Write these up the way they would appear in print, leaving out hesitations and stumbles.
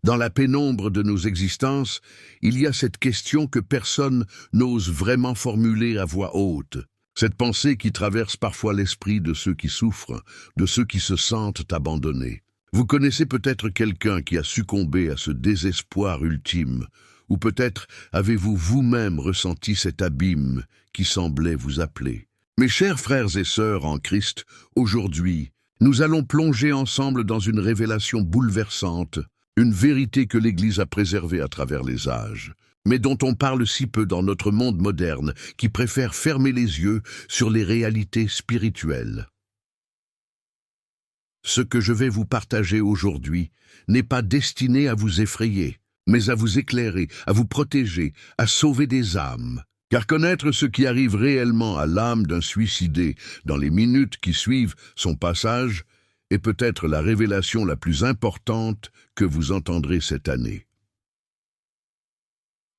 Dans la pénombre de nos existences, il y a cette question que personne n'ose vraiment formuler à voix haute. Cette pensée qui traverse parfois l'esprit de ceux qui souffrent, de ceux qui se sentent abandonnés. Vous connaissez peut-être quelqu'un qui a succombé à ce désespoir ultime, ou peut-être avez-vous vous-même ressenti cet abîme qui semblait vous appeler. Mes chers frères et sœurs en Christ, aujourd'hui, nous allons plonger ensemble dans une révélation bouleversante, une vérité que l'Église a préservée à travers les âges, mais dont on parle si peu dans notre monde moderne qui préfère fermer les yeux sur les réalités spirituelles. Ce que je vais vous partager aujourd'hui n'est pas destiné à vous effrayer, mais à vous éclairer, à vous protéger, à sauver des âmes. Car connaître ce qui arrive réellement à l'âme d'un suicidé dans les minutes qui suivent son passage est peut-être la révélation la plus importante que vous entendrez cette année.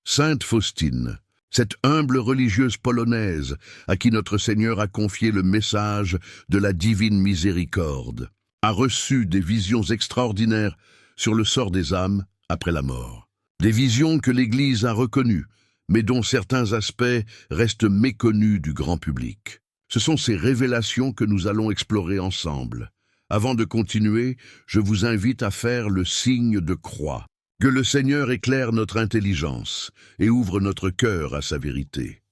Sainte Faustine, cette humble religieuse polonaise à qui notre Seigneur a confié le message de la divine miséricorde, a reçu des visions extraordinaires sur le sort des âmes après la mort. Des visions que l'Église a reconnues, mais dont certains aspects restent méconnus du grand public. Ce sont ces révélations que nous allons explorer ensemble. Avant de continuer, je vous invite à faire le signe de croix. Que le Seigneur éclaire notre intelligence et ouvre notre cœur à sa vérité.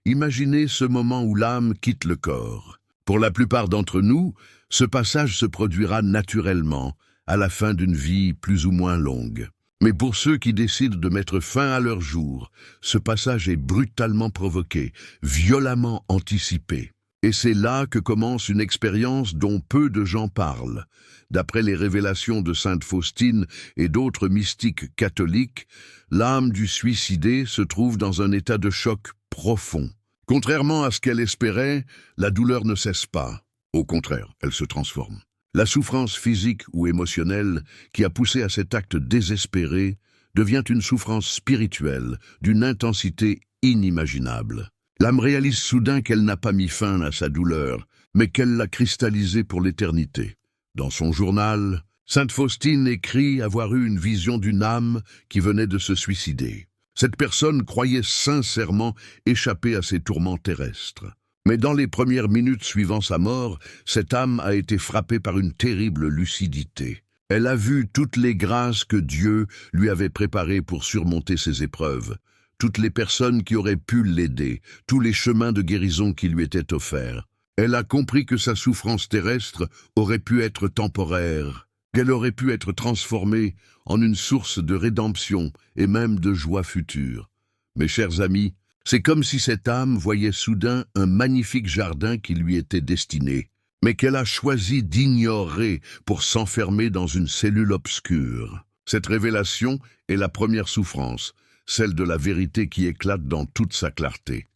Imaginez ce moment où l'âme quitte le corps. Pour la plupart d'entre nous, ce passage se produira naturellement, à la fin d'une vie plus ou moins longue. Mais pour ceux qui décident de mettre fin à leur jour, ce passage est brutalement provoqué, violemment anticipé. Et c'est là que commence une expérience dont peu de gens parlent. D'après les révélations de Sainte Faustine et d'autres mystiques catholiques, l'âme du suicidé se trouve dans un état de choc profond. Contrairement à ce qu'elle espérait, la douleur ne cesse pas. Au contraire, elle se transforme. La souffrance physique ou émotionnelle qui a poussé à cet acte désespéré devient une souffrance spirituelle d'une intensité inimaginable. L'âme réalise soudain qu'elle n'a pas mis fin à sa douleur, mais qu'elle l'a cristallisée pour l'éternité. Dans son journal, Sainte Faustine écrit avoir eu une vision d'une âme qui venait de se suicider. Cette personne croyait sincèrement échapper à ses tourments terrestres. Mais dans les premières minutes suivant sa mort, cette âme a été frappée par une terrible lucidité. Elle a vu toutes les grâces que Dieu lui avait préparées pour surmonter ses épreuves, toutes les personnes qui auraient pu l'aider, tous les chemins de guérison qui lui étaient offerts. Elle a compris que sa souffrance terrestre aurait pu être temporaire, qu'elle aurait pu être transformée en une source de rédemption et même de joie future. Mes chers amis, c'est comme si cette âme voyait soudain un magnifique jardin qui lui était destiné, mais qu'elle a choisi d'ignorer pour s'enfermer dans une cellule obscure. Cette révélation est la première souffrance, celle de la vérité qui éclate dans toute sa clarté.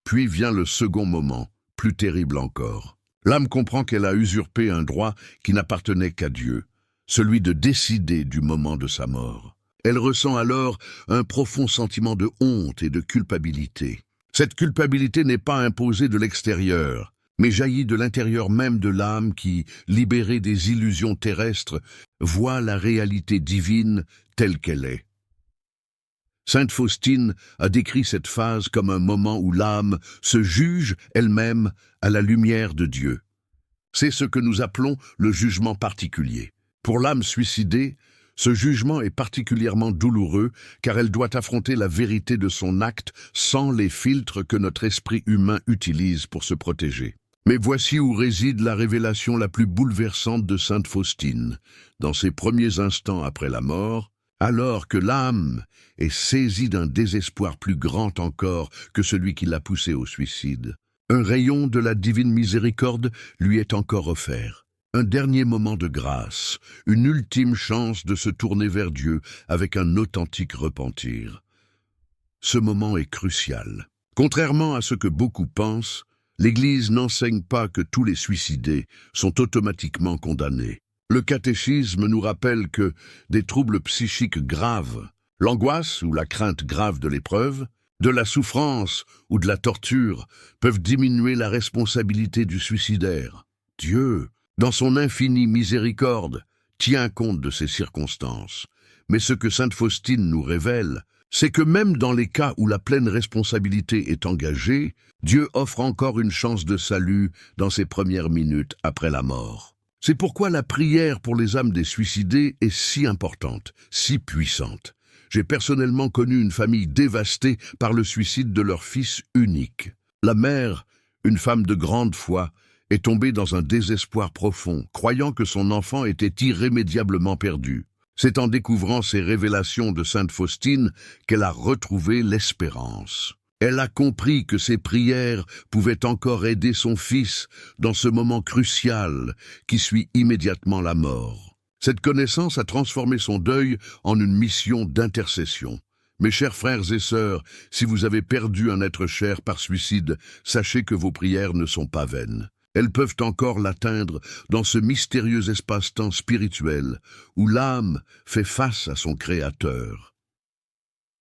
Puis vient le second moment, plus terrible encore. L'âme comprend qu'elle a usurpé un droit qui n'appartenait qu'à Dieu, celui de décider du moment de sa mort. Elle ressent alors un profond sentiment de honte et de culpabilité. Cette culpabilité n'est pas imposée de l'extérieur, mais jaillit de l'intérieur même de l'âme qui, libérée des illusions terrestres, voit la réalité divine telle qu'elle est. Sainte Faustine a décrit cette phase comme un moment où l'âme se juge elle-même à la lumière de Dieu. C'est ce que nous appelons le jugement particulier. Pour l'âme suicidée, ce jugement est particulièrement douloureux car elle doit affronter la vérité de son acte sans les filtres que notre esprit humain utilise pour se protéger. Mais voici où réside la révélation la plus bouleversante de Sainte Faustine. Dans ses premiers instants après la mort, alors que l'âme est saisie d'un désespoir plus grand encore que celui qui l'a poussée au suicide, un rayon de la divine miséricorde lui est encore offert. Un dernier moment de grâce, une ultime chance de se tourner vers Dieu avec un authentique repentir. Ce moment est crucial. Contrairement à ce que beaucoup pensent, l'Église n'enseigne pas que tous les suicidés sont automatiquement condamnés. Le catéchisme nous rappelle que des troubles psychiques graves, l'angoisse ou la crainte grave de l'épreuve, de la souffrance ou de la torture peuvent diminuer la responsabilité du suicidaire. Dieu, dans son infinie miséricorde, tient compte de ces circonstances. Mais ce que sainte Faustine nous révèle, c'est que même dans les cas où la pleine responsabilité est engagée, Dieu offre encore une chance de salut dans ses premières minutes après la mort. C'est pourquoi la prière pour les âmes des suicidés est si importante, si puissante. J'ai personnellement connu une famille dévastée par le suicide de leur fils unique. La mère, une femme de grande foi, est tombée dans un désespoir profond, croyant que son enfant était irrémédiablement perdu. C'est en découvrant ces révélations de sainte Faustine qu'elle a retrouvé l'espérance. Elle a compris que ses prières pouvaient encore aider son fils dans ce moment crucial qui suit immédiatement la mort. Cette connaissance a transformé son deuil en une mission d'intercession. Mes chers frères et sœurs, si vous avez perdu un être cher par suicide, sachez que vos prières ne sont pas vaines. Elles peuvent encore l'atteindre dans ce mystérieux espace-temps spirituel où l'âme fait face à son Créateur.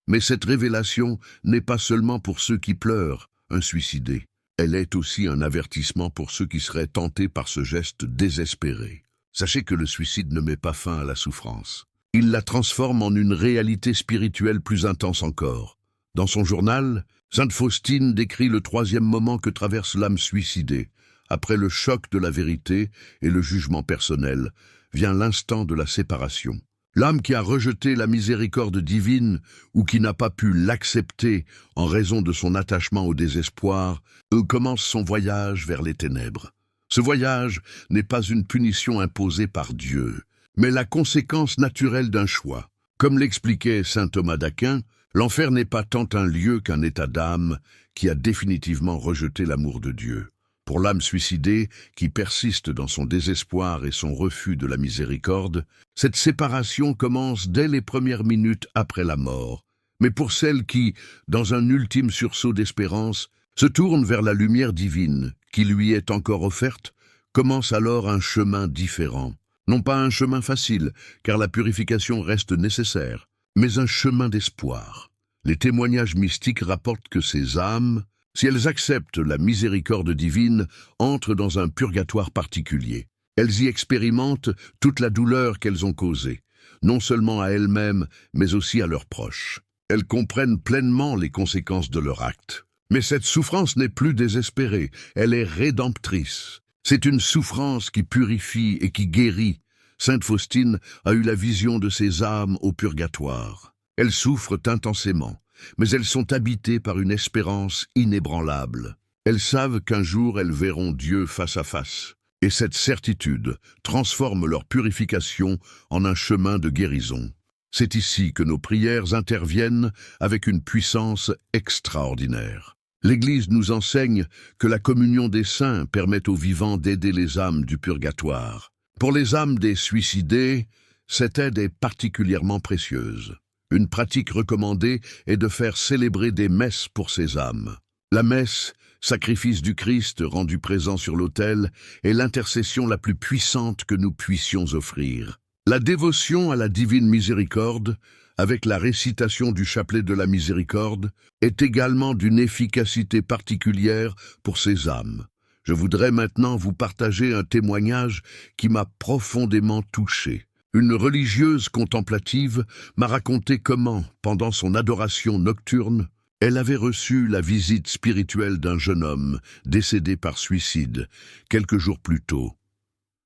Mais cette révélation n'est pas seulement pour ceux qui pleurent, un suicidé. Elle est aussi un avertissement pour ceux qui seraient tentés par ce geste désespéré. Sachez que le suicide ne met pas fin à la souffrance. Il la transforme en une réalité spirituelle plus intense encore. Dans son journal, sainte Faustine décrit le troisième moment que traverse l'âme suicidée. Après le choc de la vérité et le jugement personnel, vient l'instant de la séparation. L'âme qui a rejeté la miséricorde divine ou qui n'a pas pu l'accepter en raison de son attachement au désespoir, commence son voyage vers les ténèbres. Ce voyage n'est pas une punition imposée par Dieu, mais la conséquence naturelle d'un choix. Comme l'expliquait saint Thomas d'Aquin, l'enfer n'est pas tant un lieu qu'un état d'âme qui a définitivement rejeté l'amour de Dieu. Pour l'âme suicidée, qui persiste dans son désespoir et son refus de la miséricorde, cette séparation commence dès les premières minutes après la mort. Mais pour celle qui, dans un ultime sursaut d'espérance, se tourne vers la lumière divine qui lui est encore offerte, commence alors un chemin différent. Non pas un chemin facile, car la purification reste nécessaire, mais un chemin d'espoir. Les témoignages mystiques rapportent que ces âmes, si elles acceptent la miséricorde divine, entrent dans un purgatoire particulier. Elles y expérimentent toute la douleur qu'elles ont causée, non seulement à elles-mêmes, mais aussi à leurs proches. Elles comprennent pleinement les conséquences de leur acte. Mais cette souffrance n'est plus désespérée, elle est rédemptrice. C'est une souffrance qui purifie et qui guérit. Sainte Faustine a eu la vision de ces âmes au purgatoire. Elles souffrent intensément, mais elles sont habitées par une espérance inébranlable. Elles savent qu'un jour elles verront Dieu face à face, et cette certitude transforme leur purification en un chemin de guérison. C'est ici que nos prières interviennent avec une puissance extraordinaire. L'Église nous enseigne que la communion des saints permet aux vivants d'aider les âmes du purgatoire. Pour les âmes des suicidés, cette aide est particulièrement précieuse. Une pratique recommandée est de faire célébrer des messes pour ces âmes. La messe, sacrifice du Christ rendu présent sur l'autel, est l'intercession la plus puissante que nous puissions offrir. La dévotion à la divine miséricorde, avec la récitation du chapelet de la miséricorde, est également d'une efficacité particulière pour ces âmes. Je voudrais maintenant vous partager un témoignage qui m'a profondément touché. Une religieuse contemplative m'a raconté comment, pendant son adoration nocturne, elle avait reçu la visite spirituelle d'un jeune homme décédé par suicide quelques jours plus tôt.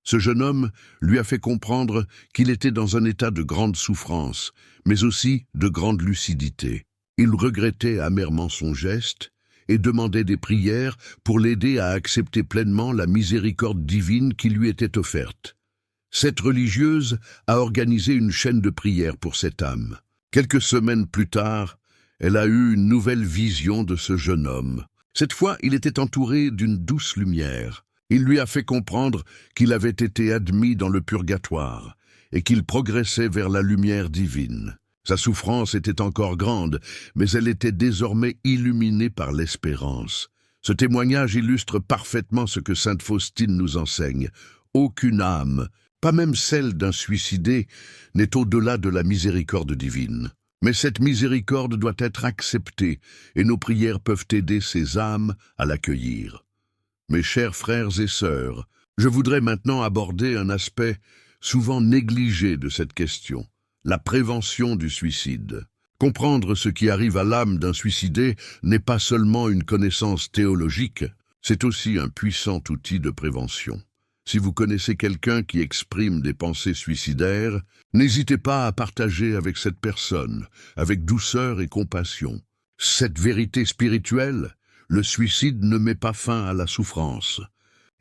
Ce jeune homme lui a fait comprendre qu'il était dans un état de grande souffrance, mais aussi de grande lucidité. Il regrettait amèrement son geste et demandait des prières pour l'aider à accepter pleinement la miséricorde divine qui lui était offerte. Cette religieuse a organisé une chaîne de prières pour cette âme. Quelques semaines plus tard, elle a eu une nouvelle vision de ce jeune homme. Cette fois, il était entouré d'une douce lumière. Il lui a fait comprendre qu'il avait été admis dans le purgatoire et qu'il progressait vers la lumière divine. Sa souffrance était encore grande, mais elle était désormais illuminée par l'espérance. Ce témoignage illustre parfaitement ce que sainte Faustine nous enseigne. Aucune âme, pas même celle d'un suicidé, n'est au-delà de la miséricorde divine. Mais cette miséricorde doit être acceptée, et nos prières peuvent aider ces âmes à l'accueillir. Mes chers frères et sœurs, je voudrais maintenant aborder un aspect souvent négligée de cette question, la prévention du suicide. Comprendre ce qui arrive à l'âme d'un suicidé n'est pas seulement une connaissance théologique, c'est aussi un puissant outil de prévention. Si vous connaissez quelqu'un qui exprime des pensées suicidaires, n'hésitez pas à partager avec cette personne, avec douceur et compassion. Cette vérité spirituelle, le suicide ne met pas fin à la souffrance.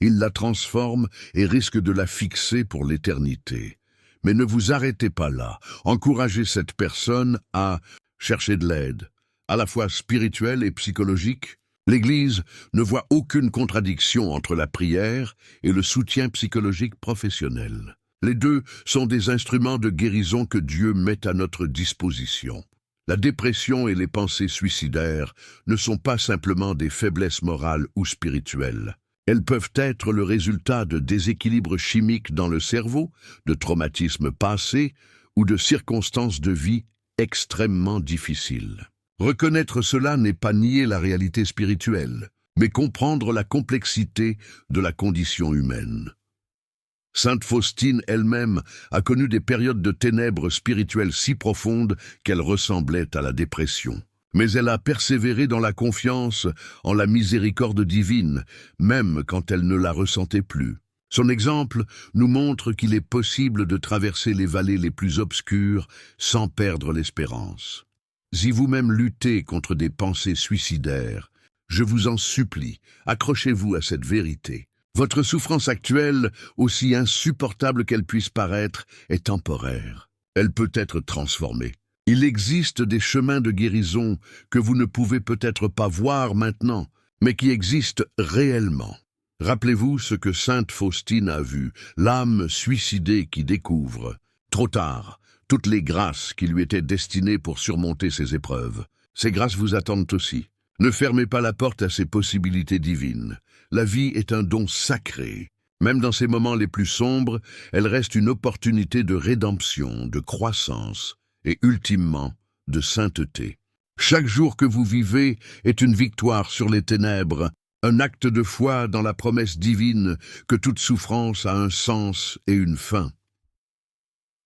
Il la transforme et risque de la fixer pour l'éternité. Mais ne vous arrêtez pas là. Encouragez cette personne à chercher de l'aide, à la fois spirituelle et psychologique. L'Église ne voit aucune contradiction entre la prière et le soutien psychologique professionnel. Les deux sont des instruments de guérison que Dieu met à notre disposition. La dépression et les pensées suicidaires ne sont pas simplement des faiblesses morales ou spirituelles. Elles peuvent être le résultat de déséquilibres chimiques dans le cerveau, de traumatismes passés ou de circonstances de vie extrêmement difficiles. Reconnaître cela n'est pas nier la réalité spirituelle, mais comprendre la complexité de la condition humaine. Sainte Faustine elle-même a connu des périodes de ténèbres spirituelles si profondes qu'elles ressemblaient à la dépression. Mais elle a persévéré dans la confiance en la miséricorde divine, même quand elle ne la ressentait plus. Son exemple nous montre qu'il est possible de traverser les vallées les plus obscures sans perdre l'espérance. Si vous-même luttez contre des pensées suicidaires, je vous en supplie, accrochez-vous à cette vérité. Votre souffrance actuelle, aussi insupportable qu'elle puisse paraître, est temporaire. Elle peut être transformée. Il existe des chemins de guérison que vous ne pouvez peut-être pas voir maintenant, mais qui existent réellement. Rappelez-vous ce que sainte Faustine a vu, l'âme suicidée qui découvre, trop tard, toutes les grâces qui lui étaient destinées pour surmonter ces épreuves. Ces grâces vous attendent aussi. Ne fermez pas la porte à ces possibilités divines. La vie est un don sacré. Même dans ces moments les plus sombres, elle reste une opportunité de rédemption, de croissance et ultimement de sainteté. Chaque jour que vous vivez est une victoire sur les ténèbres, un acte de foi dans la promesse divine que toute souffrance a un sens et une fin.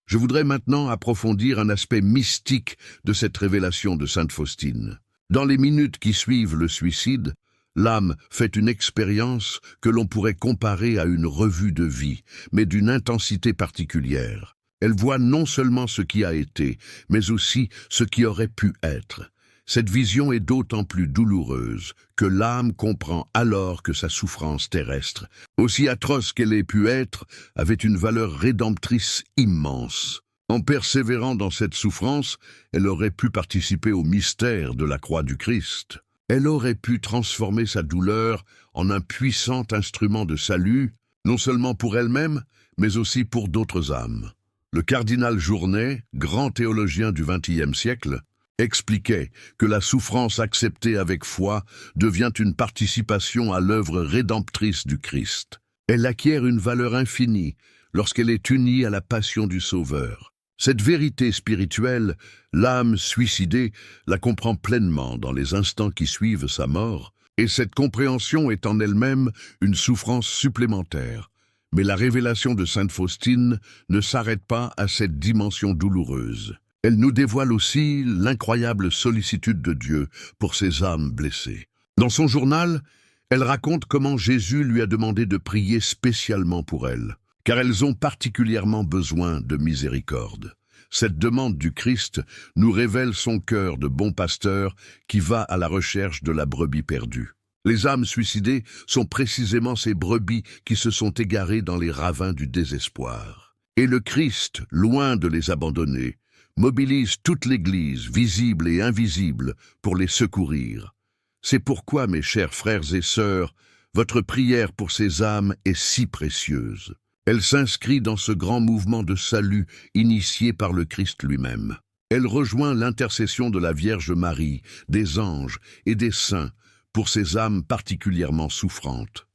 Je voudrais maintenant approfondir un aspect mystique de cette révélation de sainte Faustine. Dans les minutes qui suivent le suicide, l'âme fait une expérience que l'on pourrait comparer à une revue de vie, mais d'une intensité particulière. Elle voit non seulement ce qui a été, mais aussi ce qui aurait pu être. Cette vision est d'autant plus douloureuse que l'âme comprend alors que sa souffrance terrestre, aussi atroce qu'elle ait pu être, avait une valeur rédemptrice immense. En persévérant dans cette souffrance, elle aurait pu participer au mystère de la croix du Christ. Elle aurait pu transformer sa douleur en un puissant instrument de salut, non seulement pour elle-même, mais aussi pour d'autres âmes. Le cardinal Journet, grand théologien du XXe siècle, expliquait que la souffrance acceptée avec foi devient une participation à l'œuvre rédemptrice du Christ. Elle acquiert une valeur infinie lorsqu'elle est unie à la passion du Sauveur. Cette vérité spirituelle, l'âme suicidée la comprend pleinement dans les instants qui suivent sa mort, et cette compréhension est en elle-même une souffrance supplémentaire. Mais la révélation de sainte Faustine ne s'arrête pas à cette dimension douloureuse. Elle nous dévoile aussi l'incroyable sollicitude de Dieu pour ses âmes blessées. Dans son journal, elle raconte comment Jésus lui a demandé de prier spécialement pour elles, car elles ont particulièrement besoin de miséricorde. Cette demande du Christ nous révèle son cœur de bon pasteur qui va à la recherche de la brebis perdue. Les âmes suicidées sont précisément ces brebis qui se sont égarées dans les ravins du désespoir. Et le Christ, loin de les abandonner, mobilise toute l'Église, visible et invisible, pour les secourir. C'est pourquoi, mes chers frères et sœurs, votre prière pour ces âmes est si précieuse. Elle s'inscrit dans ce grand mouvement de salut initié par le Christ lui-même. Elle rejoint l'intercession de la Vierge Marie, des anges et des saints pour ces âmes particulièrement souffrantes.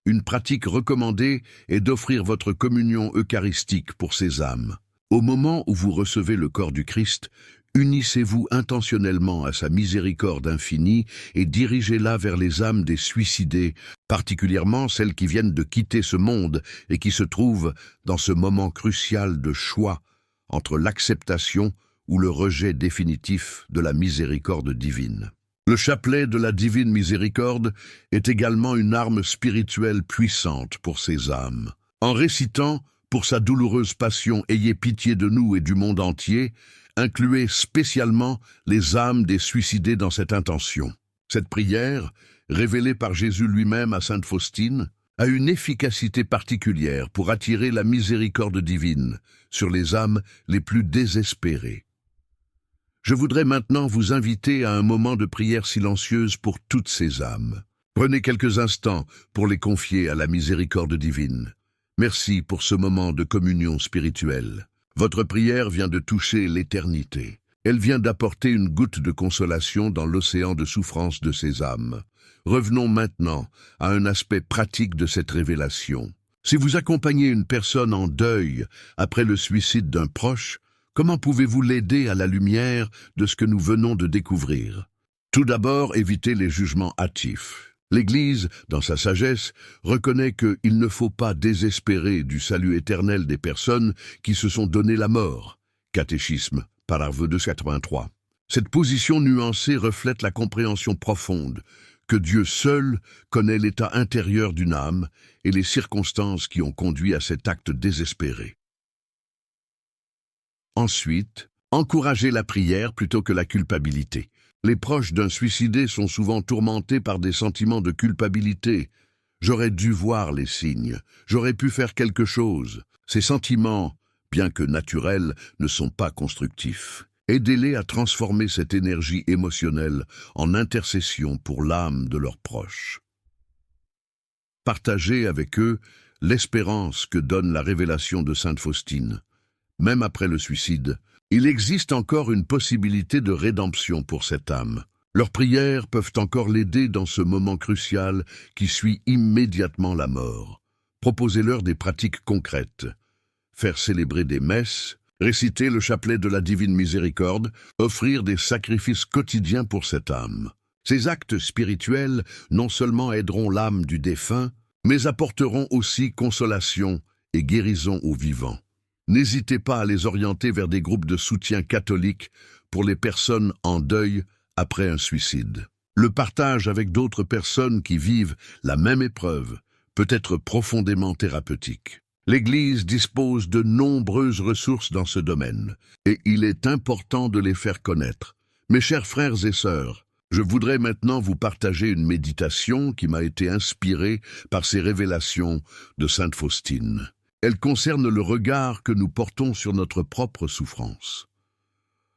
Une pratique recommandée est d'offrir votre communion eucharistique pour ces âmes. Au moment où vous recevez le corps du Christ, Unissez-vous intentionnellement à sa miséricorde infinie et dirigez-la vers les âmes des suicidés, particulièrement celles qui viennent de quitter ce monde et qui se trouvent dans ce moment crucial de choix entre l'acceptation ou le rejet définitif de la miséricorde divine. Le chapelet de la divine miséricorde est également une arme spirituelle puissante pour ces âmes. En récitant « Pour sa douloureuse passion, ayez pitié de nous et du monde entier », incluez spécialement les âmes des suicidés dans cette intention. Cette prière, révélée par Jésus lui-même à sainte Faustine, a une efficacité particulière pour attirer la miséricorde divine sur les âmes les plus désespérées. Je voudrais maintenant vous inviter à un moment de prière silencieuse pour toutes ces âmes. Prenez quelques instants pour les confier à la miséricorde divine. Merci pour ce moment de communion spirituelle. Votre prière vient de toucher l'éternité. Elle vient d'apporter une goutte de consolation dans l'océan de souffrance de ces âmes. Revenons maintenant à un aspect pratique de cette révélation. Si vous accompagnez une personne en deuil après le suicide d'un proche, comment pouvez-vous l'aider à la lumière de ce que nous venons de découvrir? Tout d'abord, évitez les jugements hâtifs. L'Église, dans sa sagesse, reconnaît qu'il ne faut pas désespérer du salut éternel des personnes qui se sont donné la mort. Catéchisme, paragraphe 283. Cette position nuancée reflète la compréhension profonde que Dieu seul connaît l'état intérieur d'une âme et les circonstances qui ont conduit à cet acte désespéré. Ensuite, encouragez la prière plutôt que la culpabilité. Les proches d'un suicidé sont souvent tourmentés par des sentiments de culpabilité. J'aurais dû voir les signes, j'aurais pu faire quelque chose. Ces sentiments, bien que naturels, ne sont pas constructifs. Aidez-les à transformer cette énergie émotionnelle en intercession pour l'âme de leurs proches. Partagez avec eux l'espérance que donne la révélation de sainte Faustine. Même après le suicide, il existe encore une possibilité de rédemption pour cette âme. Leurs prières peuvent encore l'aider dans ce moment crucial qui suit immédiatement la mort. Proposez-leur des pratiques concrètes. Faire célébrer des messes, réciter le chapelet de la divine miséricorde, offrir des sacrifices quotidiens pour cette âme. Ces actes spirituels non seulement aideront l'âme du défunt, mais apporteront aussi consolation et guérison aux vivants. N'hésitez pas à les orienter vers des groupes de soutien catholiques pour les personnes en deuil après un suicide. Le partage avec d'autres personnes qui vivent la même épreuve peut être profondément thérapeutique. L'Église dispose de nombreuses ressources dans ce domaine, et il est important de les faire connaître. Mes chers frères et sœurs, je voudrais maintenant vous partager une méditation qui m'a été inspirée par ces révélations de sainte Faustine. Elle concerne le regard que nous portons sur notre propre souffrance.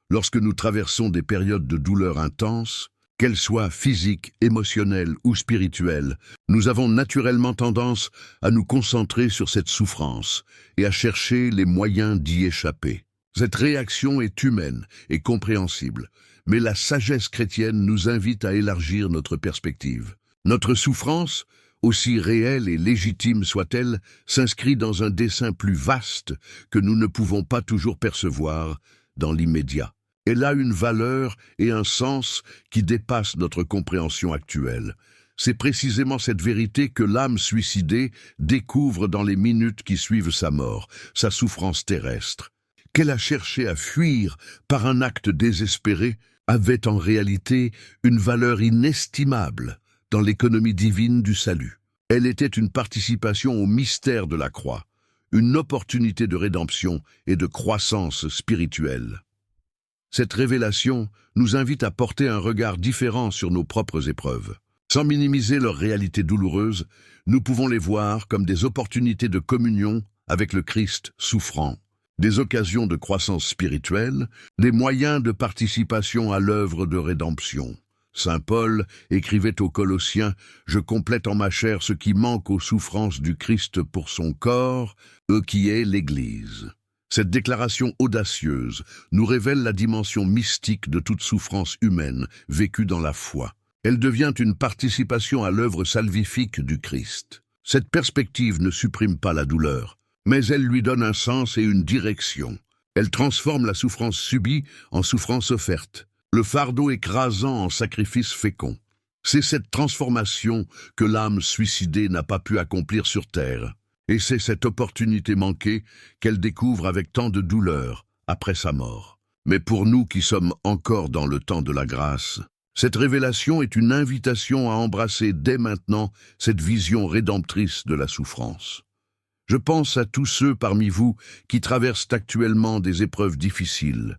Lorsque nous traversons des périodes de douleur intense, qu'elles soient physiques, émotionnelles ou spirituelles, nous avons naturellement tendance à nous concentrer sur cette souffrance et à chercher les moyens d'y échapper. Cette réaction est humaine et compréhensible, mais la sagesse chrétienne nous invite à élargir notre perspective. Notre souffrance, aussi réelle et légitime soit-elle, s'inscrit dans un dessein plus vaste que nous ne pouvons pas toujours percevoir dans l'immédiat. Elle a une valeur et un sens qui dépassent notre compréhension actuelle. C'est précisément cette vérité que l'âme suicidée découvre dans les minutes qui suivent sa mort, sa souffrance terrestre. Qu'elle a cherché à fuir par un acte désespéré avait en réalité une valeur inestimable dans l'économie divine du salut. Elle était une participation au mystère de la croix, une opportunité de rédemption et de croissance spirituelle. Cette révélation nous invite à porter un regard différent sur nos propres épreuves. Sans minimiser leur réalité douloureuse, nous pouvons les voir comme des opportunités de communion avec le Christ souffrant, des occasions de croissance spirituelle, des moyens de participation à l'œuvre de rédemption. Saint Paul écrivait aux Colossiens « Je complète en ma chair ce qui manque aux souffrances du Christ pour son corps, qui est l'Église ». Cette déclaration audacieuse nous révèle la dimension mystique de toute souffrance humaine vécue dans la foi. Elle devient une participation à l'œuvre salvifique du Christ. Cette perspective ne supprime pas la douleur, mais elle lui donne un sens et une direction. Elle transforme la souffrance subie en souffrance offerte, le fardeau écrasant en sacrifice fécond. C'est cette transformation que l'âme suicidée n'a pas pu accomplir sur terre. Et c'est cette opportunité manquée qu'elle découvre avec tant de douleur après sa mort. Mais pour nous qui sommes encore dans le temps de la grâce, cette révélation est une invitation à embrasser dès maintenant cette vision rédemptrice de la souffrance. Je pense à tous ceux parmi vous qui traversent actuellement des épreuves difficiles.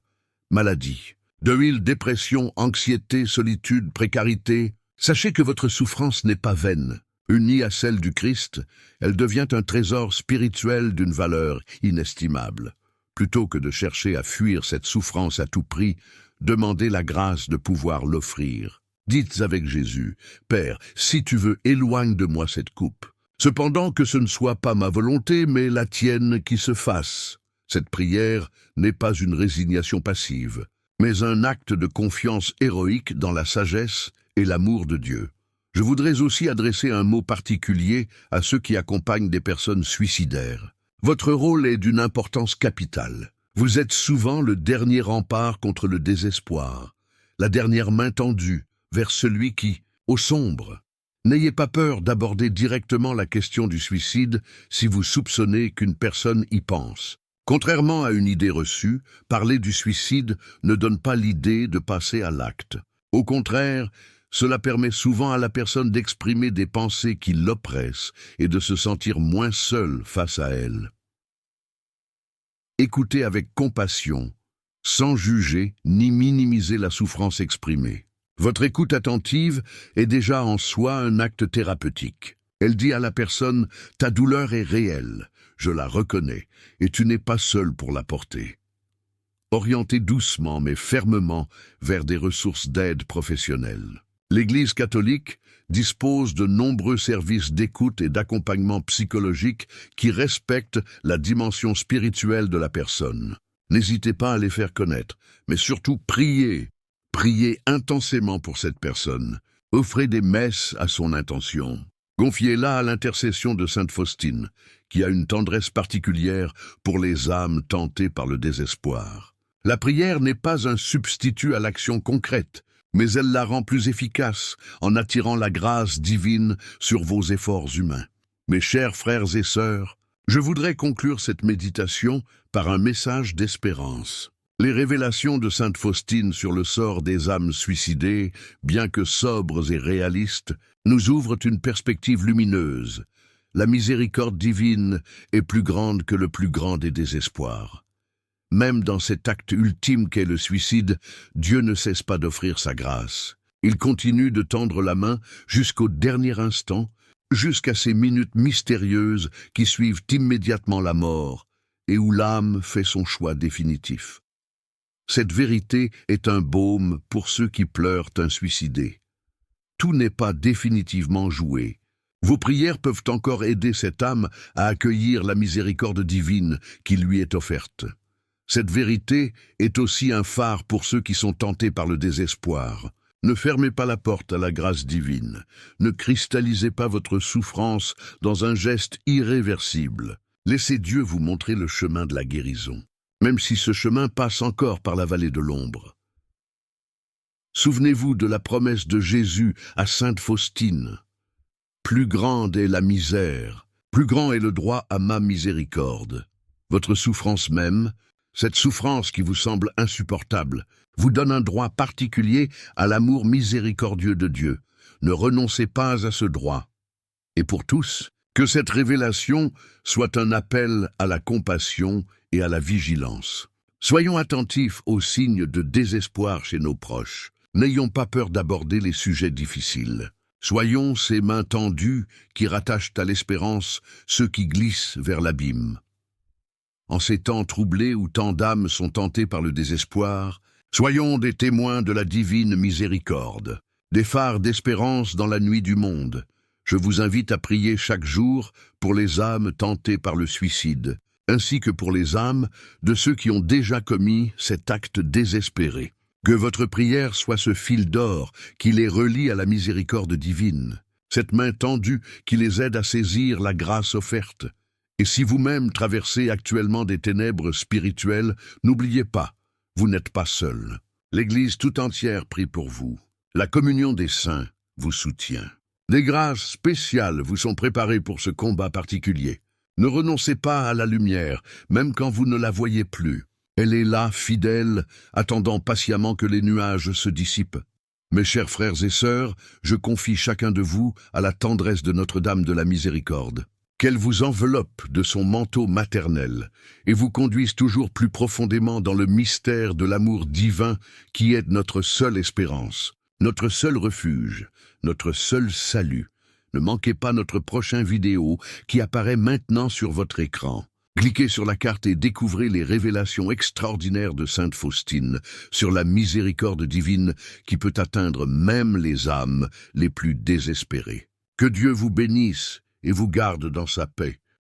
Maladie, deuil, dépression, anxiété, solitude, précarité. Sachez que votre souffrance n'est pas vaine. Unie à celle du Christ, elle devient un trésor spirituel d'une valeur inestimable. Plutôt que de chercher à fuir cette souffrance à tout prix, demandez la grâce de pouvoir l'offrir. Dites avec Jésus, « Père, si tu veux, éloigne de moi cette coupe. Cependant que ce ne soit pas ma volonté, mais la tienne qui se fasse. » Cette prière n'est pas une résignation passive, mais un acte de confiance héroïque dans la sagesse et l'amour de Dieu. Je voudrais aussi adresser un mot particulier à ceux qui accompagnent des personnes suicidaires. Votre rôle est d'une importance capitale. Vous êtes souvent le dernier rempart contre le désespoir, la dernière main tendue vers celui qui, au sombre. N'ayez pas peur d'aborder directement la question du suicide si vous soupçonnez qu'une personne y pense. Contrairement à une idée reçue, parler du suicide ne donne pas l'idée de passer à l'acte. Au contraire, cela permet souvent à la personne d'exprimer des pensées qui l'oppressent et de se sentir moins seule face à elle. Écoutez avec compassion, sans juger ni minimiser la souffrance exprimée. Votre écoute attentive est déjà en soi un acte thérapeutique. Elle dit à la personne « Ta douleur est réelle, je la reconnais, et tu n'es pas seul pour la porter. » Orientez doucement mais fermement vers des ressources d'aide professionnelles. L'Église catholique dispose de nombreux services d'écoute et d'accompagnement psychologique qui respectent la dimension spirituelle de la personne. N'hésitez pas à les faire connaître, mais surtout priez. Priez intensément pour cette personne. Offrez des messes à son intention. Confiez-la à l'intercession de Sainte Faustine, qui a une tendresse particulière pour les âmes tentées par le désespoir. La prière n'est pas un substitut à l'action concrète, mais elle la rend plus efficace en attirant la grâce divine sur vos efforts humains. Mes chers frères et sœurs, je voudrais conclure cette méditation par un message d'espérance. Les révélations de Sainte Faustine sur le sort des âmes suicidées, bien que sobres et réalistes, nous ouvrent une perspective lumineuse. La miséricorde divine est plus grande que le plus grand des désespoirs. Même dans cet acte ultime qu'est le suicide, Dieu ne cesse pas d'offrir sa grâce. Il continue de tendre la main jusqu'au dernier instant, jusqu'à ces minutes mystérieuses qui suivent immédiatement la mort et où l'âme fait son choix définitif. Cette vérité est un baume pour ceux qui pleurent un suicidé. Tout n'est pas définitivement joué. Vos prières peuvent encore aider cette âme à accueillir la miséricorde divine qui lui est offerte. Cette vérité est aussi un phare pour ceux qui sont tentés par le désespoir. Ne fermez pas la porte à la grâce divine. Ne cristallisez pas votre souffrance dans un geste irréversible. Laissez Dieu vous montrer le chemin de la guérison, même si ce chemin passe encore par la vallée de l'ombre. Souvenez-vous de la promesse de Jésus à Sainte Faustine. « Plus grande est la misère, plus grand est le droit à ma miséricorde. » Votre souffrance même, cette souffrance qui vous semble insupportable, vous donne un droit particulier à l'amour miséricordieux de Dieu. Ne renoncez pas à ce droit. Et pour tous, que cette révélation soit un appel à la compassion et à la vigilance. Soyons attentifs aux signes de désespoir chez nos proches. N'ayons pas peur d'aborder les sujets difficiles. Soyons ces mains tendues qui rattachent à l'espérance ceux qui glissent vers l'abîme. En ces temps troublés où tant d'âmes sont tentées par le désespoir, soyons des témoins de la divine miséricorde, des phares d'espérance dans la nuit du monde. Je vous invite à prier chaque jour pour les âmes tentées par le suicide, ainsi que pour les âmes de ceux qui ont déjà commis cet acte désespéré. Que votre prière soit ce fil d'or qui les relie à la miséricorde divine, cette main tendue qui les aide à saisir la grâce offerte, Et si vous-même traversez actuellement des ténèbres spirituelles, n'oubliez pas, vous n'êtes pas seul. L'Église tout entière prie pour vous. La communion des saints vous soutient. Des grâces spéciales vous sont préparées pour ce combat particulier. Ne renoncez pas à la lumière, même quand vous ne la voyez plus. Elle est là, fidèle, attendant patiemment que les nuages se dissipent. Mes chers frères et sœurs, je confie chacun de vous à la tendresse de Notre-Dame de la Miséricorde. Qu'elle vous enveloppe de son manteau maternel et vous conduise toujours plus profondément dans le mystère de l'amour divin qui est notre seule espérance, notre seul refuge, notre seul salut. Ne manquez pas notre prochain vidéo qui apparaît maintenant sur votre écran. Cliquez sur la carte et découvrez les révélations extraordinaires de Sainte Faustine sur la miséricorde divine qui peut atteindre même les âmes les plus désespérées. Que Dieu vous bénisse et vous garde dans sa paix.